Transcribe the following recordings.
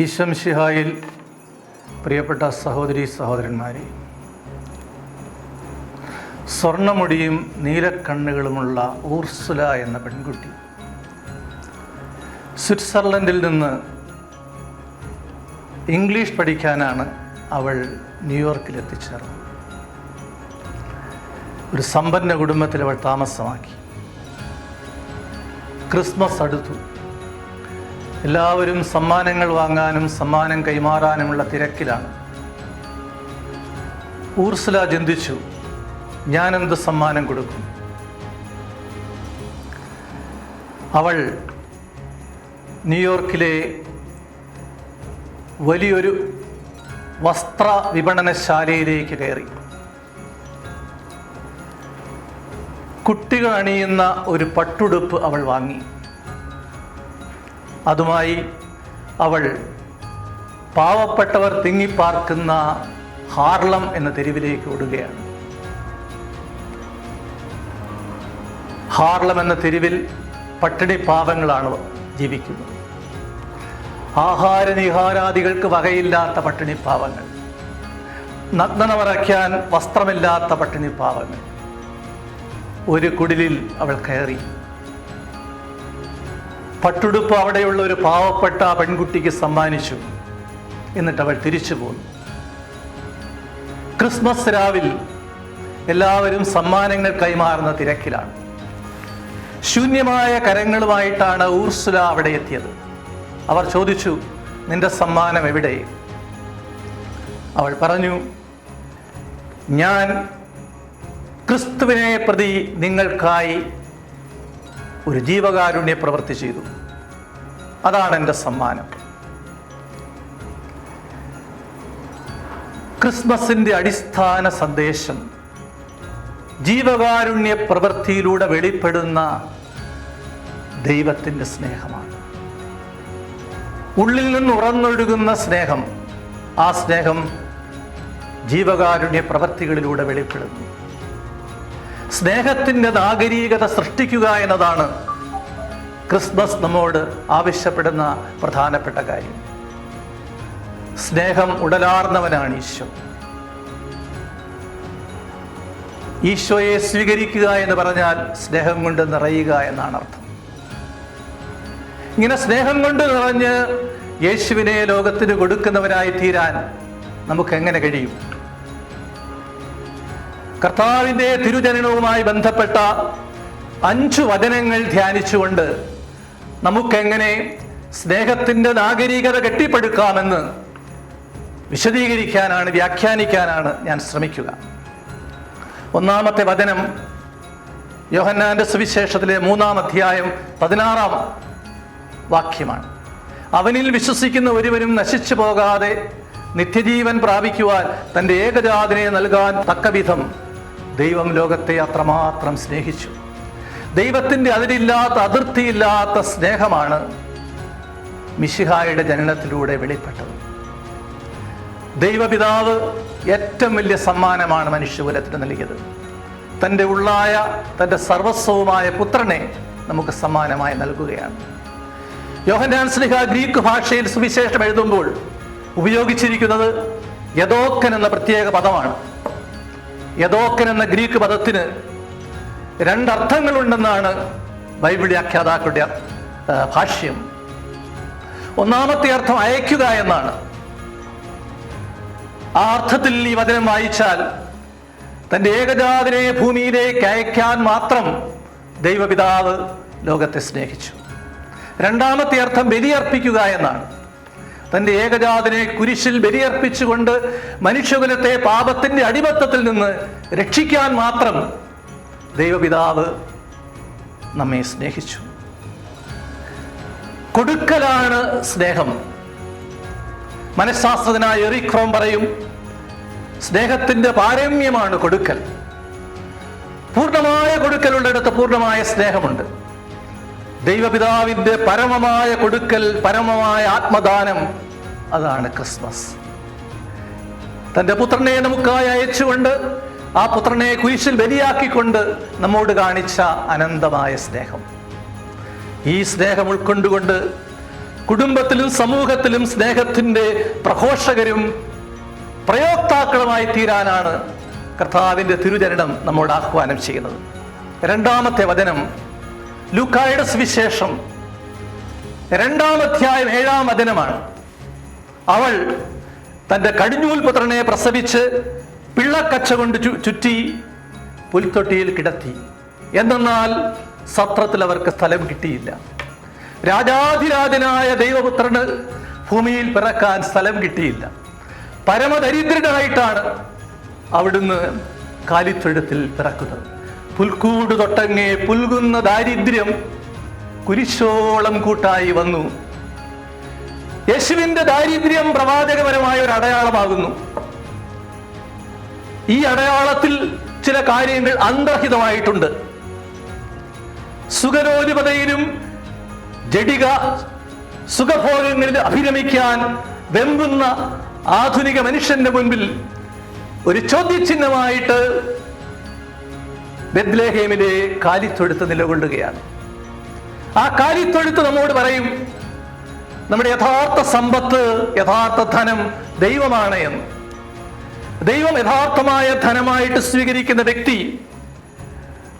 ഈശോ മിശിഹായിൽ പ്രിയപ്പെട്ട സഹോദരീ സഹോദരന്മാരെ, സ്വർണ്ണമുടിയും നീലക്കണ്ണുകളുമുള്ള ഊർസുല എന്ന പെൺകുട്ടി സ്വിറ്റ്സർലൻഡിൽ നിന്ന് ഇംഗ്ലീഷ് പഠിക്കാനാണ് അവൾ ന്യൂയോർക്കിൽ എത്തിച്ചേർന്നത്. ഒരു സമ്പന്ന കുടുംബത്തിൽ അവൾ താമസമാക്കി. ക്രിസ്മസ് അടുത്തു. എല്ലാവരും സമ്മാനങ്ങൾ വാങ്ങാനും സമ്മാനം കൈമാറാനുമുള്ള തിരക്കിലാണ്. ഊർസുല ചിന്തിച്ചു, ഞാനെന്ത് സമ്മാനം കൊടുക്കും? അവൾ ന്യൂയോർക്കിലെ വലിയൊരു വസ്ത്ര വിപണനശാലയിലേക്ക് കയറി. കുട്ടികൾ അണിയുന്ന ഒരു പട്ടുടുപ്പ് അവൾ വാങ്ങി. അതുമായി അവൾ പാവപ്പെട്ടവർ തിങ്ങിപ്പാർക്കുന്ന ഹാർലം എന്ന തെരുവിലേക്ക് ഓടുകയാണ്. ഹാർലം എന്ന തെരുവിൽ പട്ടിണി പാവങ്ങളാണ് ജീവിക്കുന്നത്. ആഹാരനിഹാരാദികൾക്ക് വകയില്ലാത്ത പട്ടിണി പാവങ്ങൾ, നഗ്നത മറയ്ക്കാൻ വസ്ത്രമില്ലാത്ത പട്ടിണി പാവങ്ങൾ. ഒരു കുടിലിൽ അവൾ കയറി. പട്ടുടുപ്പ് അവിടെയുള്ള ഒരു പാവപ്പെട്ട പെൺകുട്ടിക്ക് സമ്മാനിച്ചു. എന്നിട്ട് അവൾ തിരിച്ചു പോന്നു. ക്രിസ്മസ് രാവിൽ എല്ലാവരും സമ്മാനങ്ങൾ കൈമാറുന്ന തിരക്കിലാണ്. ശൂന്യമായ കരങ്ങളുമായിട്ടാണ് ഊർസുല അവിടെ എത്തിയത്. അവർ ചോദിച്ചു, നിന്റെ സമ്മാനം എവിടെ? അവൾ പറഞ്ഞു, ഞാൻ ക്രിസ്തുവിനെ പ്രതി നിങ്ങൾക്കായി ഒരു ജീവകാരുണ്യ പ്രവൃത്തി ചെയ്തു. അതാണ് എൻ്റെ സമ്മാനം. ക്രിസ്മസിൻ്റെ അടിസ്ഥാന സന്ദേശം ജീവകാരുണ്യ പ്രവൃത്തിയിലൂടെ വെളിപ്പെടുന്ന ദൈവത്തിൻ്റെ സ്നേഹമാണ്. ഉള്ളിൽ നിന്ന് ഉറന്നൊഴുകുന്ന സ്നേഹം. ആ സ്നേഹം ജീവകാരുണ്യ പ്രവൃത്തികളിലൂടെ വെളിപ്പെടുന്നു. സ്നേഹത്തിൻ്റെ നാഗരികത സൃഷ്ടിക്കുക എന്നതാണ് ക്രിസ്മസ് നമ്മോട് ആവശ്യപ്പെടുന്ന പ്രധാനപ്പെട്ട കാര്യം. സ്നേഹം ഉടലാർന്നവനാണ് ഈശോ. ഈശോയെ സ്വീകരിക്കുക എന്ന് പറഞ്ഞാൽ സ്നേഹം കൊണ്ട് നിറയുക എന്നാണ് അർത്ഥം. ഇങ്ങനെ സ്നേഹം കൊണ്ട് നിറഞ്ഞ് യേശുവിനെ ലോകത്തിന് കൊടുക്കുന്നവരായി തീരാൻ നമുക്ക് എങ്ങനെ കഴിയും? കർത്താവിൻ്റെ തിരുജനനവുമായി ബന്ധപ്പെട്ട 5 വചനങ്ങൾ ധ്യാനിച്ചുകൊണ്ട് നമുക്കെങ്ങനെ സ്നേഹത്തിൻ്റെ നാഗരികത കെട്ടിപ്പടുക്കാമെന്ന് വിശദീകരിക്കാനാണ്, വ്യാഖ്യാനിക്കാനാണ് ഞാൻ ശ്രമിക്കുക. ഒന്നാമത്തെ വചനം യോഹന്നാന്റെ സുവിശേഷത്തിലെ 3-ാം അധ്യായം 16-ാം വാക്യമാണ്. അവനിൽ വിശ്വസിക്കുന്ന ഒരുവരും നശിച്ചു പോകാതെ നിത്യജീവൻ പ്രാപിക്കുവാൻ തൻ്റെ ഏകജാതനെ നൽകാൻ തക്കവിധം ദൈവം ലോകത്തെ അത്രമാത്രം സ്നേഹിച്ചു. ദൈവത്തിൻ്റെ അതിരില്ലാത്ത അതിർത്തിയില്ലാത്ത സ്നേഹമാണ് മിശിഹായുടെ ജനനത്തിലൂടെ വെളിപ്പെട്ടത്. ദൈവപിതാവ് ഏറ്റവും വലിയ സമ്മാനമാണ് മനുഷ്യകുലത്തിന് നൽകിയത്. തൻ്റെ ഉള്ളായ തൻ്റെ സർവസ്വവുമായ പുത്രനെ നമുക്ക് സമ്മാനമായി നൽകുകയാണ്. യോഹന്നാൻ ശ്ലീഹ ഗ്രീക്ക് ഭാഷയിൽ സുവിശേഷം എഴുതുമ്പോൾ ഉപയോഗിച്ചിരിക്കുന്നത് യദോക്കൻ എന്ന പ്രത്യേക പദമാണ്. യദോക്കൻ എന്ന ഗ്രീക്ക് പദത്തിന് 2 അർത്ഥങ്ങളുണ്ടെന്നാണ് ബൈബിൾ വ്യാഖ്യാതാക്കളുടെ ഭാഷ്യം. ഒന്നാമത്തെ അർത്ഥം അയക്കുക എന്നാണ്. ആ അർത്ഥത്തിൽ ഈ വചനം വായിച്ചാൽ തൻ്റെ ഏകജാതനെ ഭൂമിയിലേക്ക് അയക്കാൻ മാത്രം ദൈവപിതാവ് ലോകത്തെ സ്നേഹിച്ചു. രണ്ടാമത്തെ അർത്ഥം ബലിയർപ്പിക്കുക എന്നാണ്. തൻ്റെ ഏകജാതനെ കുരിശിൽ ബലിയർപ്പിച്ചുകൊണ്ട് മനുഷ്യകുലത്തെ പാപത്തിൻ്റെ അടിമത്തത്തിൽ നിന്ന് രക്ഷിക്കാൻ മാത്രം ദൈവപിതാവ് നമ്മെ സ്നേഹിച്ചു. കൊടുക്കലാണ് സ്നേഹം. മനഃശാസ്ത്രജ്ഞനായ എറിക് ഫ്രോം പറയും, സ്നേഹത്തിൻ്റെ പാരമ്യമാണ് കൊടുക്കൽ. പൂർണ്ണമായ കൊടുക്കലുള്ളിടത്ത് പൂർണ്ണമായ സ്നേഹമുണ്ട്. ദൈവപിതാവിൻ്റെ പരമമായ കൊടുക്കൽ, പരമമായ ആത്മദാനം, അതാണ് ക്രിസ്മസ്. തൻ്റെ പുത്രനെ നമുക്കായി അയച്ചുകൊണ്ട് ആ പുത്രനെ കുരിശിൽ ബലിയാക്കിക്കൊണ്ട് നമ്മോട് കാണിച്ച അനന്തമായ സ്നേഹം. ഈ സ്നേഹം ഉൾക്കൊണ്ടുകൊണ്ട് കുടുംബത്തിലും സമൂഹത്തിലും സ്നേഹത്തിൻ്റെ പ്രഘോഷകരും പ്രയോക്താക്കളുമായി തീരാനാണ് കർത്താവിൻ്റെ തിരുചരണം നമ്മോട് ആഹ്വാനം ചെയ്യുന്നത്. രണ്ടാമത്തെ വചനം ലൂക്കായുടെ സുവിശേഷം 2-ാം അധ്യായം 7-ാം വചനമാണ്. അവൾ തൻ്റെ കടിഞ്ഞൂൽ പുത്രനെ പ്രസവിച്ച് പിള്ളക്കച്ച കൊണ്ട് ചുറ്റി പുൽത്തൊട്ടിയിൽ കിടത്തി. എന്നാൽ സത്രത്തിൽ അവർക്ക് സ്ഥലം കിട്ടിയില്ല. രാജാധിരാജനായ ദൈവപുത്രന് ഭൂമിയിൽ പിറക്കാൻ സ്ഥലം കിട്ടിയില്ല. പരമദരിദ്രനായിട്ടാണ് അവിടുന്ന് കാലിത്തൊഴുത്തിൽ പിറക്കുന്നത്. പുൽക്കൂട് തൊട്ടങ്ങേ പുൽകുന്ന ദാരിദ്ര്യം കുരിശോളം കൂട്ടായി വന്നു. യേശുവിന്റെ ദാരിദ്ര്യം പ്രവാചകപരമായ ഒരു അടയാളമാകുന്നു. ഈ അടയാളത്തിൽ ചില കാര്യങ്ങൾ അന്തർഹിതമായിട്ടുണ്ട്. സുഖലോലുപതയിലും ജഡിക സുഖഭോഗങ്ങളിൽ അഭിരമിക്കാൻ വെമ്പുന്ന ആധുനിക മനുഷ്യന്റെ മുൻപിൽ ഒരു ചോദ്യചിഹ്നമായിട്ട് ബെത്ലഹേമിലെ കാലിത്തൊഴുത്ത് നിലകൊള്ളുകയാണ്. ആ കാലിത്തൊഴുത്ത് നമ്മോട് പറയും, നമ്മുടെ യഥാർത്ഥ സമ്പത്ത്, യഥാർത്ഥ ധനം ദൈവമാണ് എന്ന്. ദൈവം യഥാർത്ഥമായ ധനമായിട്ട് സ്വീകരിക്കുന്ന വ്യക്തി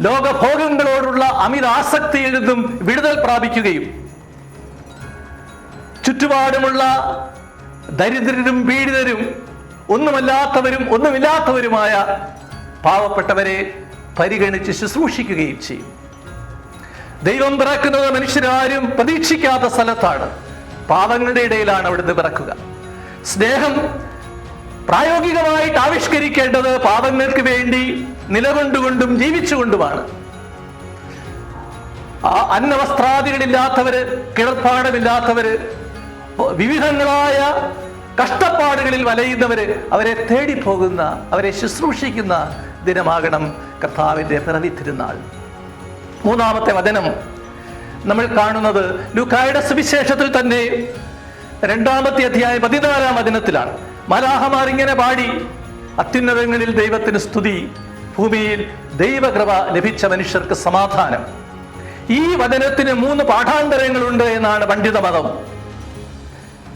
ലോകഭോഗങ്ങളോടുള്ള അമിത ആസക്തിയിൽ നിന്നും വിടുതൽ പ്രാപിക്കുകയും ചുറ്റുപാടുമുള്ള ദരിദ്രരും പീഡിതരും ഒന്നുമില്ലാത്തവരുമായ പാവപ്പെട്ടവരെ പരിഗണിച്ച് ശുശ്രൂഷിക്കുകയും ചെയ്യും. ദൈവം പിറക്കുന്നത് മനുഷ്യരാരും പ്രതീക്ഷിക്കാത്ത സ്ഥലത്താണ്. പാവങ്ങളുടെ ഇടയിലാണ് അവിടുന്ന് പിറക്കുക. സ്നേഹം പ്രായോഗികമായിട്ട് ആവിഷ്കരിക്കേണ്ടത് പാവങ്ങൾക്ക് വേണ്ടി നിലകൊണ്ടുകൊണ്ടും ജീവിച്ചുകൊണ്ടുമാണ്. അന്നവസ്ത്രാദികളില്ലാത്തവര്, കിടപ്പാടമില്ലാത്തവര്, വിവിധങ്ങളായ കഷ്ടപ്പാടുകളിൽ വലയുന്നവര്, അവരെ തേടിപ്പോകുന്ന, അവരെ ശുശ്രൂഷിക്കുന്ന ദിനമാകണം കർത്താവിന്റെ പിറവി തിരുനാൾ. മൂന്നാമത്തെ വചനം നമ്മൾ കാണുന്നത് ലൂക്കായുടെ സുവിശേഷത്തിൽ തന്നെ 2-ാമത്തെ അധ്യായം 14-ാം വചനത്തിലാണ്. മാലാഹമാർ ഇങ്ങനെ പാടി, അത്യുന്നതങ്ങളിൽ ദൈവത്തിന് സ്തുതി, ഭൂമിയിൽ ദൈവകൃപ ലഭിച്ച മനുഷ്യർക്ക് സമാധാനം. ഈ വചനത്തിന് 3 പാഠാന്തരങ്ങളുണ്ട് എന്നാണ് പണ്ഡിത മതം.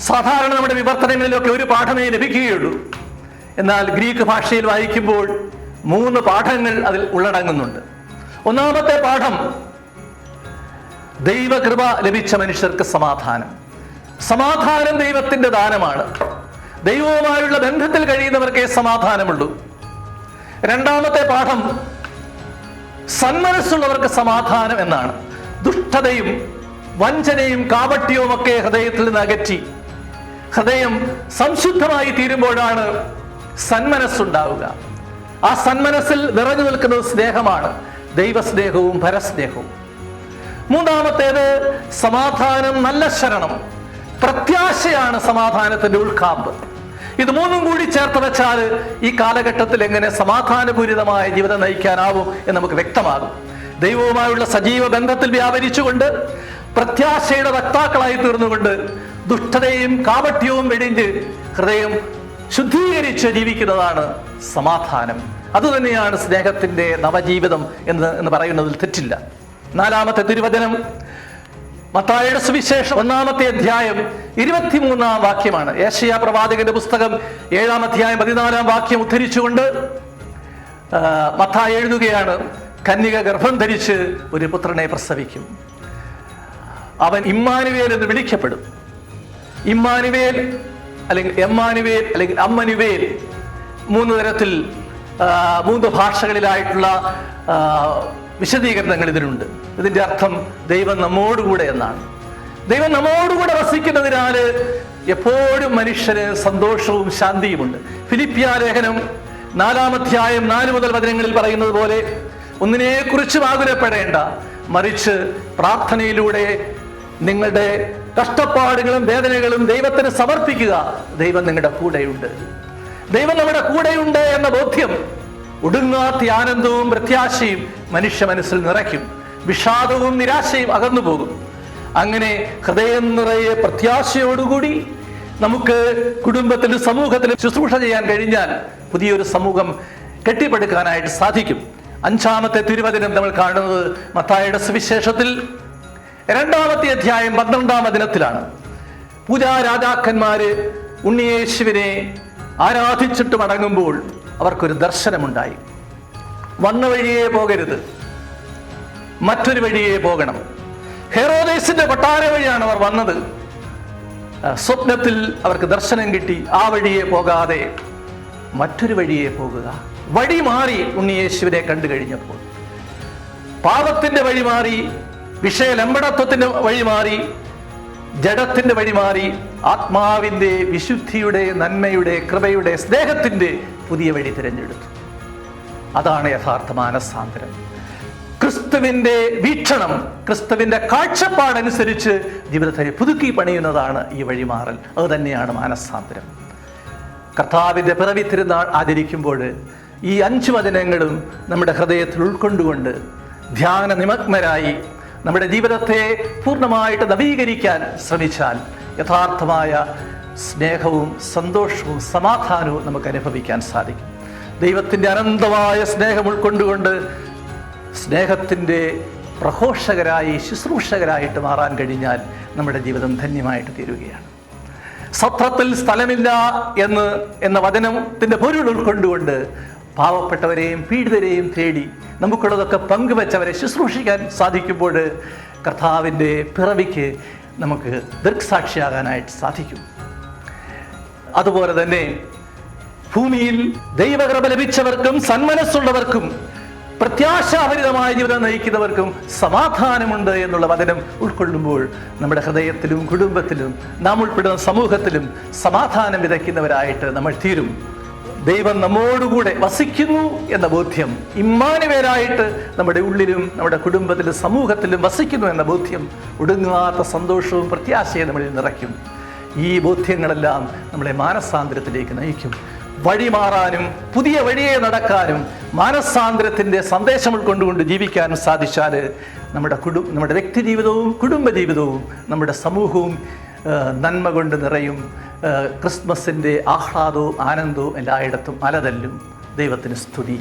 സാധാരണ നമ്മുടെ വിവർത്തനങ്ങളിലൊക്കെ ഒരു പാഠമേ ലഭിക്കുകയുള്ളൂ. എന്നാൽ ഗ്രീക്ക് ഭാഷയിൽ വായിക്കുമ്പോൾ 3 പാഠങ്ങൾ അതിൽ ഉള്ളടങ്ങുന്നുണ്ട്. ഒന്നാമത്തെ പാഠം, ദൈവകൃപ ലഭിച്ച മനുഷ്യർക്ക് സമാധാനം. സമാധാനം ദൈവത്തിന്റെ ദാനമാണ്. ദൈവവുമായുള്ള ബന്ധത്തിൽ കഴിയുന്നവർക്കേ സമാധാനമുള്ളൂ. രണ്ടാമത്തെ പാഠം, സന്മനസ്സുള്ളവർക്ക് സമാധാനം എന്നാണ്. ദുഷ്ടതയും വഞ്ചനയും കാപട്യവും ഒക്കെ ഹൃദയത്തിൽ നിന്ന് അകറ്റി ഹൃദയം സംശുദ്ധമായി തീരുമ്പോഴാണ് സന്മനസ്സുണ്ടാവുക. ആ സന്മനസ്സിൽ നിറഞ്ഞു നിൽക്കുന്നത് സ്നേഹമാണ്, ദൈവസ്നേഹവും പരസ്നേഹവും. മൂന്നാമത്തേത് സമാധാനം, നല്ല ശരണം, പ്രത്യാശയാണ് സമാധാനത്തിന്റെ ഉൾക്കാമ്പ്. ഇത് 3ഉം കൂടി ചേർത്ത് വെച്ചാൽ ഈ കാലഘട്ടത്തിൽ എങ്ങനെ സമാധാനപൂരിതമായ ജീവിതം നയിക്കാനാവും എന്ന് നമുക്ക് വ്യക്തമാകും. ദൈവവുമായുള്ള സജീവ ബന്ധത്തിൽ വ്യാപരിച്ചുകൊണ്ട് പ്രത്യാശയുടെ വക്താക്കളായി തീർന്നുകൊണ്ട് ദുഷ്ടതയും കാപട്യവും വെടിഞ്ഞ് ഹൃദയം ശുദ്ധീകരിച്ച് ജീവിക്കുന്നതാണ് സമാധാനം. അതുതന്നെയാണ് സ്നേഹത്തിന്റെ നവജീവിതം എന്ന് പറയുന്നതിൽ തെറ്റില്ല. 4-ാമത്തെ തിരുവചനം മത്തായിയുടെ സുവിശേഷം 1-ാമത്തെ അധ്യായം 23-ാം വാക്യമാണ്. യെശയ്യാ പ്രവാചകന്റെ പുസ്തകം 7-ാം അധ്യായം 14-ാം വാക്യം ഉദ്ധരിച്ചുകൊണ്ട് മത്തായി എഴുതുകയാണ്, കന്യക ഗർഭം ധരിച്ച് ഒരു പുത്രനെ പ്രസവിക്കും, അവൻ ഇമ്മാനുവേൽ എന്ന് വിളിക്കപ്പെടും. ഇമ്മാനുവേൽ അല്ലെങ്കിൽ എമ്മാനുവേൽ അല്ലെങ്കിൽ അമ്മനുവേൽ 3 തരത്തിൽ 3 ഭാഷകളിലായിട്ടുള്ള വിശദീകരണങ്ങൾ ഇതിനുണ്ട്. ഇതിന്റെ അർത്ഥം ദൈവം നമ്മോടുകൂടെ എന്നാണ്. ദൈവം നമ്മോടുകൂടെ വസിക്കുന്നതിനാൽ എപ്പോഴും മനുഷ്യന് സന്തോഷവും ശാന്തിയുമുണ്ട്. ഫിലിപ്പിയ ലേഖനം 4-ാം അധ്യായം 4 മുതൽ വചനങ്ങളിൽ പറയുന്നത് പോലെ ഒന്നിനെക്കുറിച്ചും ആകുലപ്പെടേണ്ട, മറിച്ച് പ്രാർത്ഥനയിലൂടെ നിങ്ങളുടെ കഷ്ടപ്പാടുകളും വേദനകളും ദൈവത്തിന് സമർപ്പിക്കുക. ദൈവം നിങ്ങളുടെ കൂടെയുണ്ട്. ദൈവം നമ്മുടെ കൂടെയുണ്ട് എന്ന ബോധ്യം ഒടുങ്ങാത്ത ആനന്ദവും പ്രത്യാശയും മനുഷ്യ മനസ്സിൽ നിറയ്ക്കും. വിഷാദവും നിരാശയും അകന്നു പോകും. അങ്ങനെ ഹൃദയം നിറയെ പ്രത്യാശയോടുകൂടി നമുക്ക് കുടുംബത്തിലും സമൂഹത്തിലും ശുശ്രൂഷ ചെയ്യാൻ കഴിഞ്ഞാൽ പുതിയൊരു സമൂഹം കെട്ടിപ്പടുക്കാനായിട്ട് സാധിക്കും. 5-ാമത്തെ തിരുവചനം നമ്മൾ കാണുന്നത് മത്തായിയുടെ സുവിശേഷത്തിൽ 2-ാമത്തെ അധ്യായം 12-ാം വചനത്തിലാണ്. പൂജാരാജാക്കന്മാര് ഉണ്ണിയേശുവിനെ ആരാധിച്ചിട്ട് മടങ്ങുമ്പോൾ അവർക്കൊരു ദർശനമുണ്ടായി. വന്ന വഴിയേ പോകരുത്, മറ്റൊരു വഴിയേ പോകണം. ഹെറോദേസിന്റെ കൊട്ടാര വഴിയാണ് അവർ വന്നത്. സ്വപ്നത്തിൽ അവർക്ക് ദർശനം കിട്ടി, ആ വഴിയെ പോകാതെ മറ്റൊരു വഴിയെ പോകുക. വഴി മാറി ഉണ്ണിയേശുവിനെ കണ്ടു കഴിഞ്ഞപ്പോൾ. പാപത്തിന്റെ വഴി മാറി, വിഷയലംബടത്വത്തിന്റെ വഴി മാറി, ജഡത്തിന്റെ വഴി മാറി, ആത്മാവിന്റെ വിശുദ്ധിയുടെ, നന്മയുടെ, കൃപയുടെ, സ്നേഹത്തിന്റെ പുതിയ വഴി തിരഞ്ഞെടുത്തു. അതാണ് യഥാർത്ഥ മാനസാന്തരം. ക്രിസ്തുവിന്റെ വീക്ഷണം, ക്രിസ്തുവിന്റെ കാഴ്ചപ്പാടനുസരിച്ച് ജീവിതത്തെ പുതുക്കി പണിയുന്നതാണ് ഈ വഴിമാറൽ. അത് തന്നെയാണ് മാനസാന്തരം. കർത്താവിന്റെ പിറവി തിരുനാൾ ആചരിക്കുമ്പോൾ ഈ 5 വചനങ്ങളും നമ്മുടെ ഹൃദയത്തിൽ ഉൾക്കൊണ്ടുകൊണ്ട് ധ്യാന നിമഗ്നരായി നമ്മുടെ ജീവിതത്തെ പൂർണ്ണമായിട്ട് നവീകരിക്കാൻ ശ്രമിച്ചാൽ യഥാർത്ഥമായ സ്നേഹവും സന്തോഷവും സമാധാനവും നമുക്ക് അനുഭവിക്കാൻ സാധിക്കും. ദൈവത്തിൻ്റെ അനന്തമായ സ്നേഹം ഉൾക്കൊണ്ടുകൊണ്ട് സ്നേഹത്തിൻ്റെ പ്രഘോഷകരായി, ശുശ്രൂഷകരായിട്ട് മാറാൻ കഴിഞ്ഞാൽ നമ്മുടെ ജീവിതം ധന്യമായിട്ട് തീരുകയാണ്. സത്രത്തിൽ സ്ഥലമില്ല എന്ന വചനത്തിൻ്റെ പൊരുൾ ഉൾക്കൊണ്ടുകൊണ്ട് പാവപ്പെട്ടവരെയും പീഡിതരെയും തേടി നമുക്കുള്ളതൊക്കെ പങ്കുവെച്ചവരെ ശുശ്രൂഷിക്കാൻ സാധിക്കുമ്പോൾ കർത്താവിൻ്റെ പിറവിക്ക് നമുക്ക് ദൃക്സാക്ഷിയാകാനായിട്ട് സാധിക്കും. അതുപോലെ തന്നെ ഭൂമിയിൽ ദൈവകൃപ ലഭിച്ചവർക്കും സന്മനസ്സുള്ളവർക്കും പ്രത്യാശാഭരിതമായ ജീവിതം നയിക്കുന്നവർക്കും സമാധാനമുണ്ട് എന്നുള്ള വചനം ഉൾക്കൊള്ളുമ്പോൾ നമ്മുടെ ഹൃദയത്തിലും കുടുംബത്തിലും നാം ഉൾപ്പെടുന്ന സമൂഹത്തിലും സമാധാനം വിതയ്ക്കുന്നവരായിട്ട് നമ്മൾ തീരും. ദൈവം നമ്മോടുകൂടെ വസിക്കുന്നു എന്ന ബോധ്യം, ഇമ്മാനുവേലായിട്ട് നമ്മുടെ ഉള്ളിലും നമ്മുടെ കുടുംബത്തിലും സമൂഹത്തിലും വസിക്കുന്നു എന്ന ബോധ്യം ഒടുങ്ങാത്ത സന്തോഷവും പ്രത്യാശയും നമ്മളിൽ നിറയ്ക്കും. ഈ ബോധ്യങ്ങളെല്ലാം നമ്മളെ മാനസാന്തരത്തിലേക്ക് നയിക്കും. വഴി മാറാനും പുതിയ വഴിയെ നടക്കാനും മാനസാന്തരത്തിൻ്റെ സന്ദേശം ഉൾക്കൊണ്ടുകൊണ്ട് ജീവിക്കാനും സാധിച്ചാൽ നമ്മുടെ വ്യക്തി ജീവിതവും കുടുംബജീവിതവും നമ്മുടെ സമൂഹവും നന്മ കൊണ്ട് നിറയും. ക്രിസ്മസിൻ്റെ ആഹ്ലാദവും ആനന്ദവും എല്ലായിടത്തും അലതല്ലും. ദൈവത്തിന് സ്തുതി.